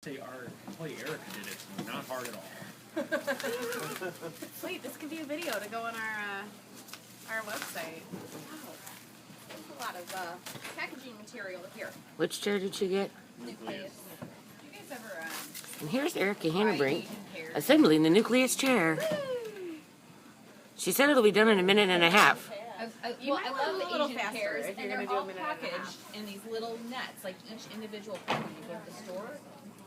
Say our employee Erika did it. It's not hard at all. Wait, this could be a video to go on our website. Wow. There's a lot of packaging material here. Which chair did she get? Nucleus. You guys ever And here's Erika Hannebrink assembling the nucleus chair. Woo! She said it'll be done in a minute and a half. I love the Asian pears, and they're all packaged in these little nets, like each individual package you go to the store.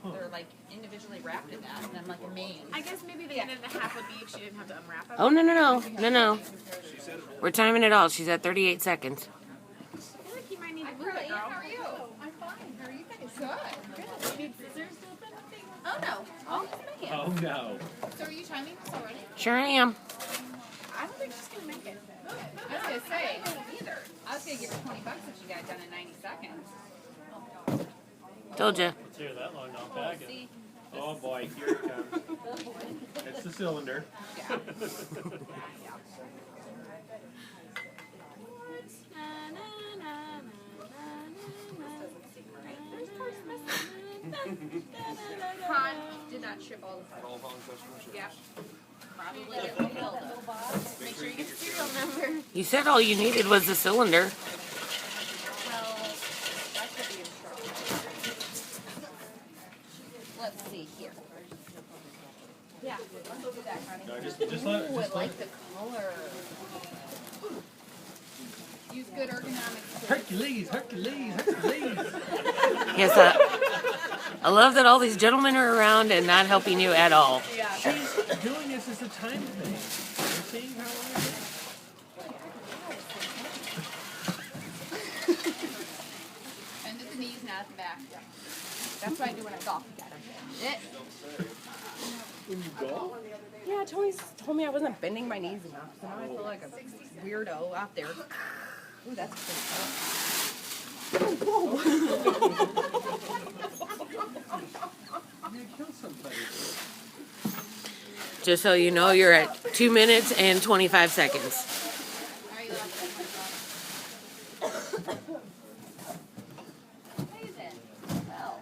They're like individually wrapped in that, and I'm like amazed. I guess maybe the minute and a half would be if she didn't have to unwrap them. Oh, no. We're timing it all. She's at 38 seconds. I feel like you might need to move it, girl. How are you? I'm fine. How are you guys? Good. Good. You need scissors to open the thing? Oh, no. Oh, no. So are you timing this already? Sure I am. I don't think she's going to make it. I was going to say, either. I was going to give her $20 if she got it done in 90 seconds. Told ya. Let's hear that long now. Packet. Oh boy, here it comes. It's the cylinder. Yeah. Han did not ship all the parts. Yeah. Probably get the bill though. Make sure you get the serial number. You said all you needed was the cylinder. Well, that could be instructions. Let's see here. Yeah, look at that, honey. No, just let Ooh, I like the color. Use good ergonomics. Hercules. Yes, I love that all these gentlemen are around and not helping you at all. Yeah. She's doing this as a time thing. You're seeing how long it is? Bend at the knees, not at the back. That's what I do when I golf. It. When you go? Yeah, Tony told me I wasn't bending my knees enough, so now I feel like a weirdo out there. Ooh, that's pretty cool. You killed somebody. Just so you know, you're at 2 minutes and 25 seconds. Are you Amazing. Well.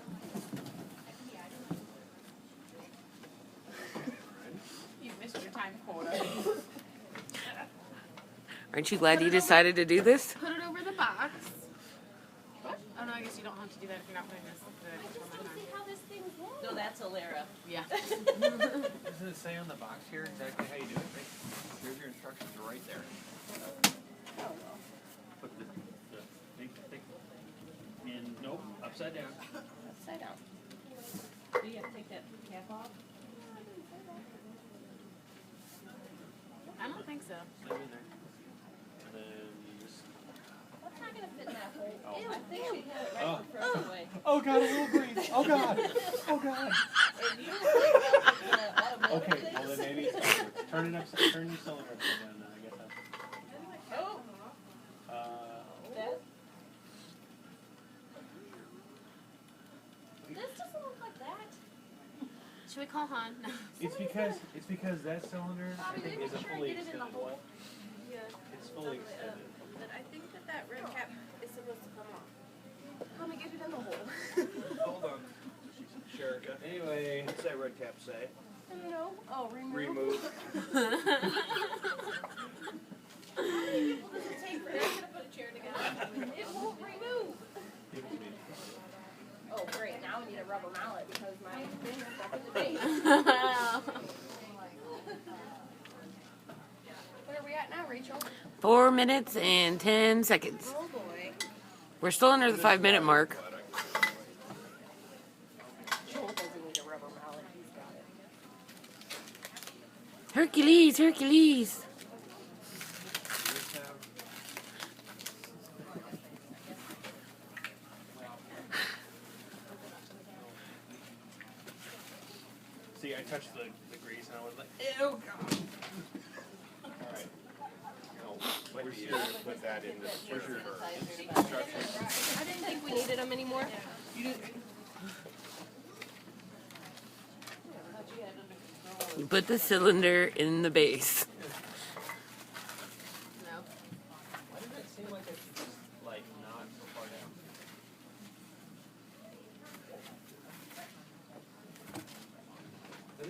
You missed your time quota. Aren't you glad you decided to do this? Put it over the box. What? Oh no, I guess you don't have to do that if you're not putting this. No, that's Alera. Yeah. Doesn't it say on the box here exactly how you do it? Here's your instructions right there. Put the thing in, nope, upside down. Upside down. Do you have to take that cap off? I don't think so. Slide it in there. And then you just... That's not going to fit in that hole. Oh. Ew, I think she had it right Oh. the front way. Oh god, it will breathe. Oh god. Oh god. If you take that Okay, well then maybe turn your cylinder upside down then, I guess that's... Oh, that? This doesn't look like that. Should we call Han? No. It's because that cylinder I think is a fully extended one. Yeah. It's fully extended. But I think that red cap is supposed to come off. How am I get it in the hole? Hold on. Sherika. Anyway, what's that red cap say? I don't know. Oh, remove. Remove. How many people does it take for Erika to put a chair together? It won't remove. Give it to me. Oh, great. Now I need a rubber mallet because my thing is stuck in the base. Where are we at now, Rachel? 4 minutes and 10 seconds. Oh, boy. We're still under the 5-minute mark. Joel doesn't need a rubber mallet. He's got it. Hercules. See, I touched the grease and I was like, ew, God. Alright. When do you put that in the instructions? I didn't think we needed them anymore. You put the cylinder in the base. No. Why does it seem like it's just, like, not so far down?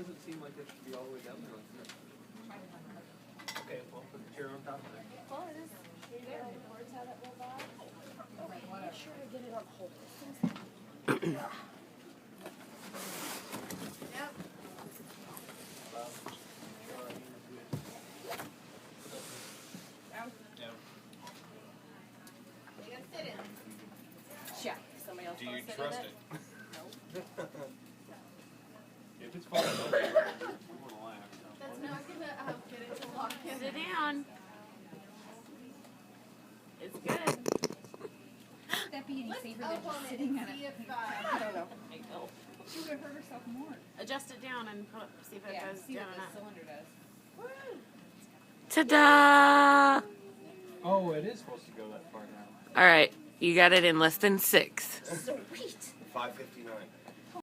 doesn't seem like it should be all the way down there like that. Okay, well, put the chair on top of it. Well, it is. There. Make sure to get it on hold. Yeah. Somebody else Do you wants to sit trust in it? If it's falling over, I'm gonna laugh. That's not gonna get it to lock in. Sit down. It's good. Would that be any safer than just sitting on it? I don't know. She would have hurt herself more. Adjust it down and put, see if it Yeah, goes see down what and the up. cylinder does. Ta-da! Oh, it is supposed to go that far now. All right, you got it in less than 6. Sweet. 5:59.